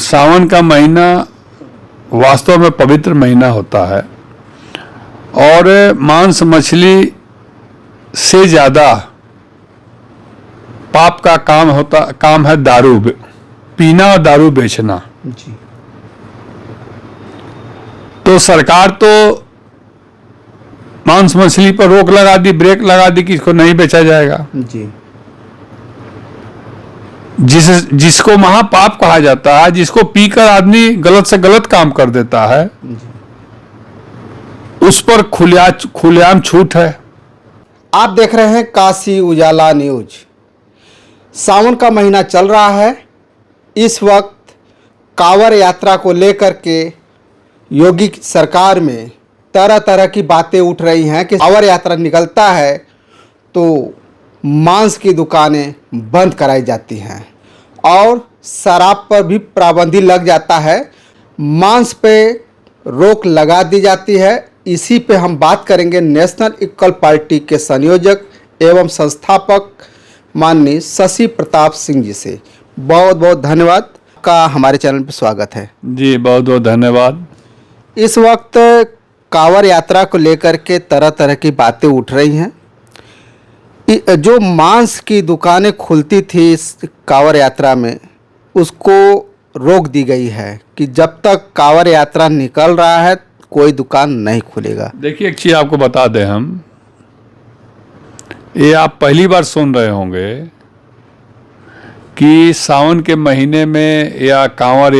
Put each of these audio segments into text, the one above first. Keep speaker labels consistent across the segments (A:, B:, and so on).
A: सावन का महीना वास्तव में पवित्र महीना होता है और मांस मछली से ज़्यादा पाप का काम है दारू पीना और दारू बेचना
B: जी।
A: तो सरकार तो मांस मछली पर रोक लगा दी, ब्रेक लगा दी कि इसको नहीं बेचा जाएगा।
B: जी।
A: जिसको महापाप कहा जाता है, जिसको पीकर आदमी गलत से गलत काम कर देता है, उस पर खुलेआम छूट है।
B: आप देख रहे हैं काशी उजाला न्यूज। सावन का महीना चल रहा है। इस वक्त कांवड़ यात्रा को लेकर के योगी सरकार में तरह तरह की बातें उठ रही हैं कि कांवड़ यात्रा निकलता है तो मांस की दुकानें बंद कराई जाती हैं और शराब पर भी पाबंदी लग जाता है, मांस पे रोक लगा दी जाती है। इसी पे हम बात करेंगे नेशनल इक्वल पार्टी के संयोजक एवं संस्थापक माननीय शशि प्रताप सिंह जी से। बहुत बहुत धन्यवाद का हमारे चैनल पर स्वागत है
A: जी। बहुत बहुत धन्यवाद।
B: इस वक्त कांवड़ यात्रा को लेकर के तरह तरह की बातें उठ रही हैं। जो मांस की दुकानें खुलती थी इस कांवड़ यात्रा में, उसको रोक दी गई है कि जब तक कांवड़ यात्रा निकल रहा है कोई दुकान नहीं खुलेगा।
A: देखिए, एक चीज़ आपको बता दें, हम ये आप पहली बार सुन रहे होंगे कि सावन के महीने में या कांवड़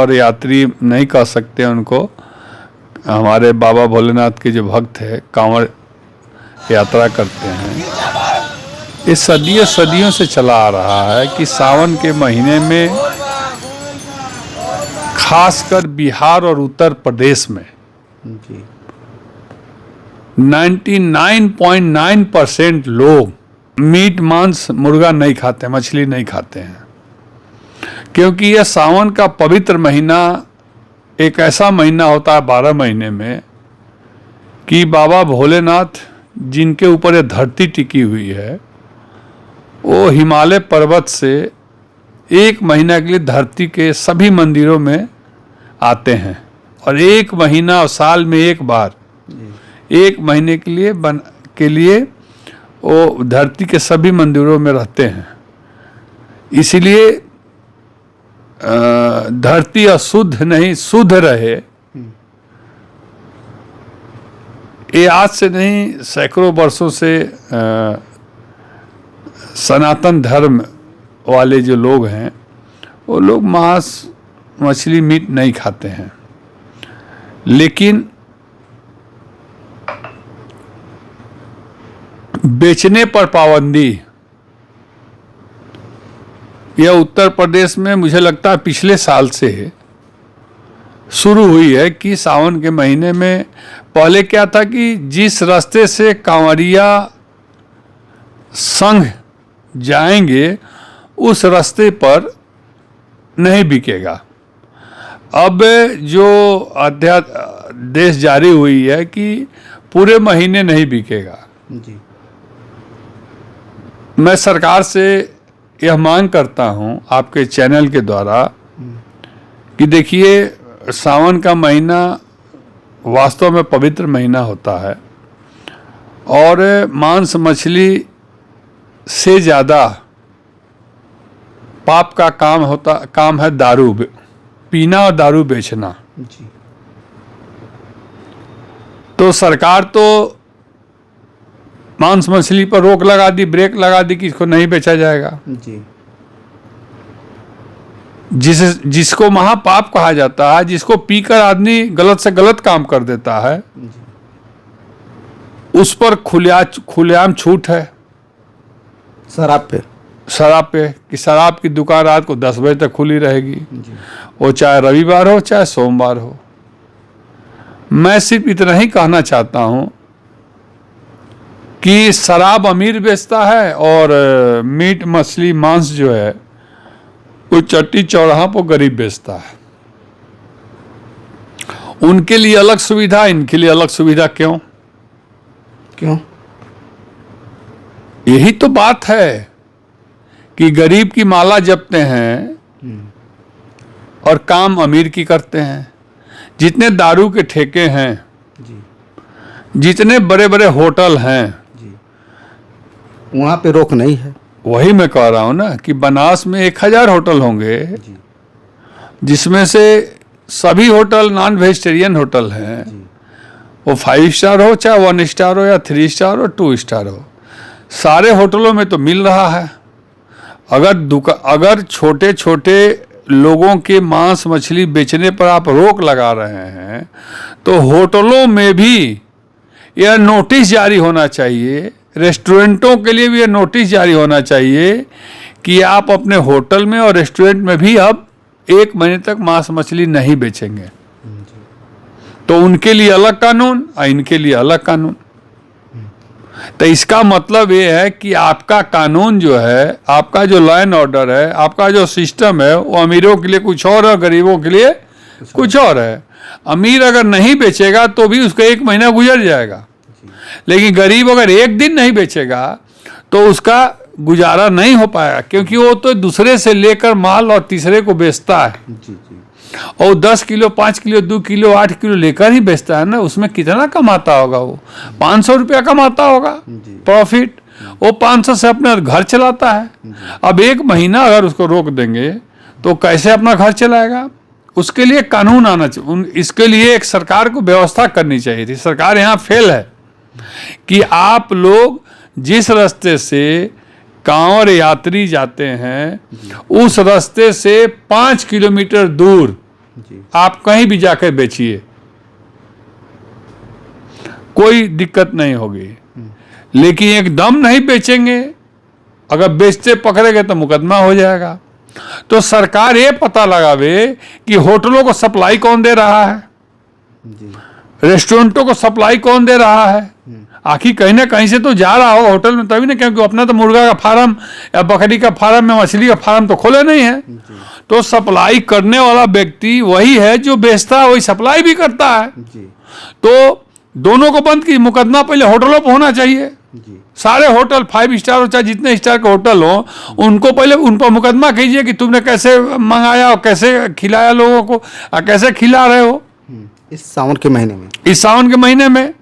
A: यात्री नहीं कह सकते उनको, हमारे बाबा भोलेनाथ के जो भक्त है कांवड़ यात्रा करते हैं। ये सदियों से चला आ रहा है कि सावन के महीने में खासकर बिहार और उत्तर प्रदेश में 99.9% लोग मीट मांस मुर्गा नहीं खाते, मछली नहीं खाते हैं, क्योंकि यह सावन का पवित्र महीना एक ऐसा महीना होता है 12 महीने में कि बाबा भोलेनाथ जिनके ऊपर यह धरती टिकी हुई है, वो हिमालय पर्वत से एक महीना के लिए धरती के सभी मंदिरों में आते हैं और एक महीना और साल में एक बार एक महीने के लिए वो धरती के सभी मंदिरों में रहते हैं। इसीलिए धरती अशुद्ध नहीं शुद्ध रहे, ये आज से नहीं सैकड़ों वर्षों से सनातन धर्म वाले जो लोग हैं वो लोग मांस मछली मीट नहीं खाते हैं। लेकिन बेचने पर पाबंदी यह उत्तर प्रदेश में मुझे लगता है पिछले साल से शुरू हुई है कि सावन के महीने में, पहले क्या था कि जिस रास्ते से कांवड़िया संघ जाएंगे उस रास्ते पर नहीं बिकेगा। अब जो अध्यादेश जारी हुई है कि पूरे महीने नहीं बिकेगा।
B: जी।
A: मैं सरकार से यह मांग करता हूं आपके चैनल के द्वारा कि देखिए, सावन का महीना वास्तव में पवित्र महीना होता है और मांस मछली से ज़्यादा पाप का काम है दारू पीना और दारू बेचना।
B: जी।
A: तो सरकार तो मांस मछली पर रोक लगा दी, ब्रेक लगा दी कि इसको नहीं बेचा जाएगा।
B: जी।
A: जिसको महापाप कहा जाता है, जिसको पीकर आदमी गलत से गलत काम कर देता है, उस पर खुलेआम छूट है
B: शराब पे
A: कि शराब की दुकान रात को 10 बजे तक खुली रहेगी, वो चाहे रविवार हो चाहे सोमवार हो। मैं सिर्फ इतना ही कहना चाहता हूं कि शराब अमीर बेचता है और मीट मछली मांस जो है वो चट्टी चौराहा पर गरीब बेचता है। उनके लिए अलग सुविधा, इनके लिए अलग सुविधा। क्यों? यही तो बात है कि गरीब की माला जपते हैं और काम अमीर की करते हैं। जितने दारू के ठेके हैं,
B: जी
A: जितने बड़े बड़े होटल हैं,
B: जी, वहाँ पे रोक नहीं है।
A: वही मैं कह रहा हूँ ना कि बनास में 1000 होटल होंगे,
B: जी
A: जिसमें से सभी होटल नॉन वेजिटेरियन होटल हैं।
B: जी
A: वो 5 स्टार हो, चाहे 1 स्टार हो, या 3 स्टार हो, 2 स्टार हो, सारे होटलों में तो मिल रहा है। अगर छोटे छोटे लोगों के मांस मछली बेचने पर आप रोक लगा रहे हैं, तो होटलों में भी यह नोटिस जारी होना चाहिए, रेस्टोरेंटों के लिए भी यह नोटिस जारी होना चाहिए कि आप अपने होटल में और रेस्टोरेंट में भी अब 1 महीने तक मांस मछली नहीं बेचेंगे। तो उनके लिए अलग कानून और इनके लिए अलग कानून। तो इसका मतलब ये है कि आपका कानून जो है, आपका जो लॉ एंड ऑर्डर है, आपका जो सिस्टम है, वो अमीरों के लिए कुछ और है, गरीबों के लिए कुछ और है। अमीर अगर नहीं बेचेगा तो भी उसका 1 महीना गुजर जाएगा, लेकिन गरीब अगर 1 दिन नहीं बेचेगा तो उसका गुजारा नहीं हो पाएगा, क्योंकि वो तो दूसरे से लेकर माल और तीसरे को बेचता है।
B: जी जी,
A: और 10 किलो, 5 किलो, 2 किलो, 8 किलो लेकर ही बेचता है ना। उसमें कितना कमाता होगा वो? 500 रुपया कमाता होगा प्रॉफिट। वो 500 से अपना घर चलाता है। अब 1 महीना अगर उसको रोक देंगे तो कैसे अपना घर चलाएगा? उसके लिए कानून आना चाहिए। इसके लिए एक सरकार को व्यवस्था करनी चाहिए थी। सरकार यहाँ फेल है कि आप लोग जिस रास्ते से कांवड़ यात्री जाते हैं, उस रास्ते से 5 किलोमीटर दूर
B: जी
A: आप कहीं भी जाकर बेचिए, कोई दिक्कत नहीं होगी। लेकिन एकदम नहीं बेचेंगे, अगर बेचते पकड़ेंगे तो मुकदमा हो जाएगा। तो सरकार ये पता लगावे कि होटलों को सप्लाई कौन दे रहा है,
B: जी
A: रेस्टोरेंटों को सप्लाई कौन दे रहा है। आखिर कहीं ना कहीं से तो जा रहा हो होटल में, तभी ना, क्योंकि अपना तो मुर्गा का फार्म या बकरी का फार्म या मछली का फार्म तो खोले नहीं है। तो सप्लाई करने वाला व्यक्ति वही है जो बेचता है, वही सप्लाई भी करता है।
B: जी
A: तो दोनों को बंद की, मुकदमा पहले होटलों पर होना चाहिए।
B: जी
A: सारे होटल 5 स्टार हो चाहे जितने स्टार के होटल हो, उनको पहले उन पर मुकदमा कीजिए कि तुमने कैसे मंगाया और कैसे खिलाया लोगों को और कैसे खिला रहे हो
B: इस सावन के महीने में।
A: इस सावन के महीने में।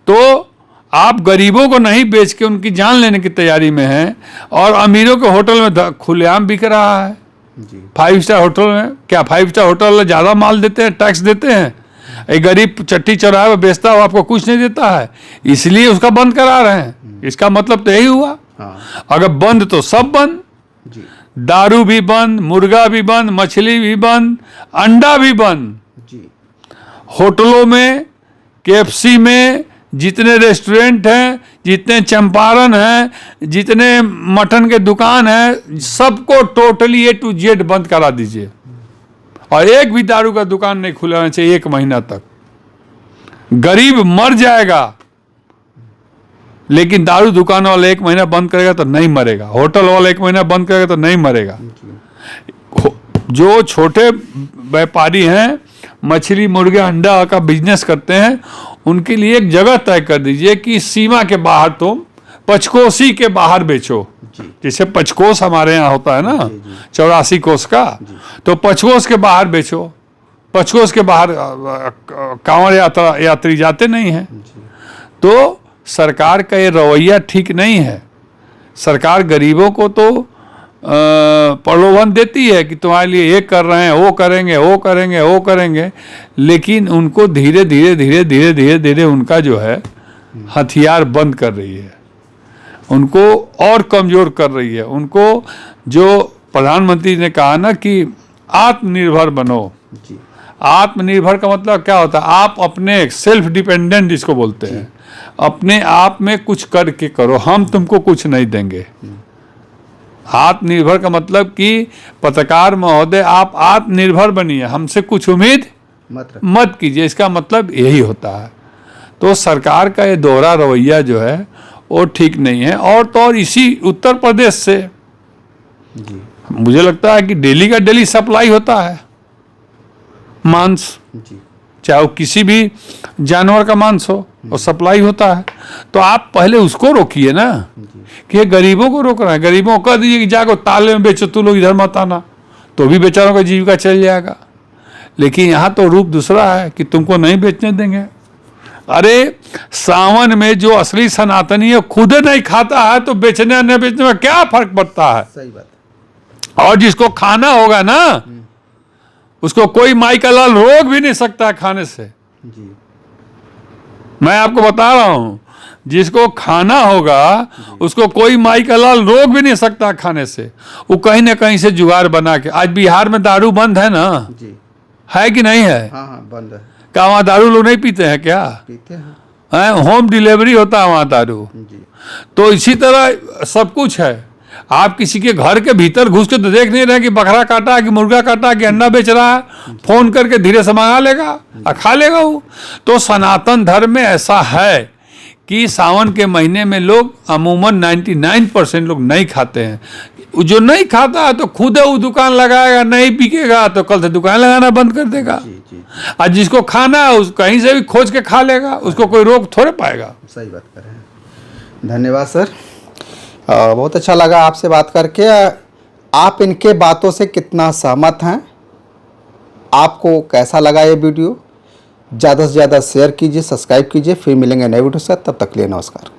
A: तो आप गरीबों को नहीं बेच के उनकी जान लेने की तैयारी में हैं, और अमीरों के होटल में खुलेआम बिक रहा है।
B: जी
A: 5 स्टार होटल में क्या 5 स्टार होटल ज़्यादा माल देते हैं, टैक्स देते हैं? एक गरीब चट्टी चौराहे पर बेचता हो, आपको कुछ नहीं देता है, इसलिए उसका बंद करा रहे हैं। इसका मतलब तो यही हुआ।
B: हाँ
A: अगर बंद तो सब बंद,
B: जी
A: दारू भी बंद, मुर्गा भी बंद, मछली भी बंद, अंडा भी बंद।
B: जी
A: होटलों में, KFC में, जितने रेस्टोरेंट हैं, जितने चंपारण हैं, जितने मटन के दुकान हैं, सबको टोटली A to Z बंद करा दीजिए। और एक भी दारू का दुकान नहीं खुलाना चाहिए 1 महीना तक। गरीब मर जाएगा, लेकिन दारू दुकान वाला 1 महीना बंद करेगा तो नहीं मरेगा, होटल वाला 1 महीना बंद करेगा तो नहीं मरेगा। जो छोटे व्यापारी हैं, मछली, मुर्गे, अंडा का बिजनेस करते हैं, उनके लिए एक जगह तय कर दीजिए कि सीमा के बाहर तुम पचकोसी के बाहर बेचो। जैसे पचकोस हमारे यहाँ होता है ना, 84 कोस का, तो पचकोस के बाहर बेचो। पचकोस के बाहर कांवड़ यात्री जाते नहीं हैं। तो सरकार का ये रवैया ठीक नहीं है। सरकार गरीबों को तो प्रलोभन देती है कि तुम्हारे लिए ये कर रहे हैं, वो करेंगे, वो करेंगे, वो करेंगे, लेकिन उनको धीरे धीरे धीरे धीरे धीरे धीरे उनका जो है हथियार बंद कर रही है, उनको और कमज़ोर कर रही है। उनको जो प्रधानमंत्री ने कहा ना कि आत्मनिर्भर बनो।
B: जी
A: आत्मनिर्भर का मतलब क्या होता है? आप अपने सेल्फ डिपेंडेंट जिसको बोलते हैं, अपने आप में कुछ करके करो, हम तुमको कुछ नहीं देंगे। आत्मनिर्भर का मतलब कि पत्रकार महोदय आप आत्मनिर्भर बनिए, हमसे कुछ उम्मीद मत कीजिए, इसका मतलब यही होता है। तो सरकार का ये दोहरा रवैया जो है वो ठीक नहीं है। और तो और इसी उत्तर प्रदेश से
B: जी
A: मुझे लगता है कि डेली का डेली सप्लाई होता है मांस,
B: जी
A: चाहे वो किसी भी जानवर का मांस हो, और सप्लाई होता है। तो आप पहले उसको रोकिए ना, कि ये गरीबों को रोक रहे हैं। गरीबों को कह दीजिए कि जाकर ताले में बेचो, तू लोग इधर मत आना, तो भी बेचारों का जीविका चल जाएगा। लेकिन यहाँ तो रूप दूसरा है कि तुमको नहीं बेचने देंगे। अरे सावन में जो असली सनातनी है खुद नहीं खाता है तो बेचने न बेचने में क्या फर्क पड़ता है।
B: सही बात।
A: और जिसको खाना होगा ना उसको कोई माई का लाल रोक भी नहीं सकता है खाने से।
B: जी
A: मैं आपको बता रहा हूं, जिसको खाना होगा उसको कोई माई का लाल रोक भी नहीं सकता खाने से। वो कहीं ना कहीं से जुगाड़ बना के, आज बिहार में दारू बंद है ना,
B: जी।
A: है कि नहीं है?
B: हाँ हाँ बंद है।
A: क्या वहाँ दारू लोग नहीं पीते हैं क्या?
B: पीते हैं।
A: हैं, होम डिलीवरी होता है वहाँ दारू।
B: जी
A: तो इसी तरह सब कुछ है। आप किसी के घर के भीतर घुस के तो देख नहीं रहे कि बकरा काटा कि मुर्गा काटा कि अंडा बेच रहा है। फोन करके धीरे से मंगा लेगा और खा लेगा वो। तो सनातन धर्म में ऐसा है कि सावन के महीने में लोग अमूमन 99% लोग नहीं खाते हैं। जो नहीं खाता है तो खुद वो दुकान लगाएगा, नहीं बिकेगा तो कल से दुकान लगाना बंद कर देगा।
B: जी जी
A: और जिसको खाना है उस कहीं से भी खोज के खा लेगा, उसको कोई रोक थोड़े पाएगा।
B: सही बात कर रहे हैं। धन्यवाद सर, बहुत अच्छा लगा आपसे बात करके। आप इनके बातों से कितना सहमत हैं, आपको कैसा लगा ये वीडियो? ज़्यादा से ज़्यादा शेयर कीजिए, सब्सक्राइब कीजिए। फिर मिलेंगे नए वीडियो से, तब तक के लिए नमस्कार।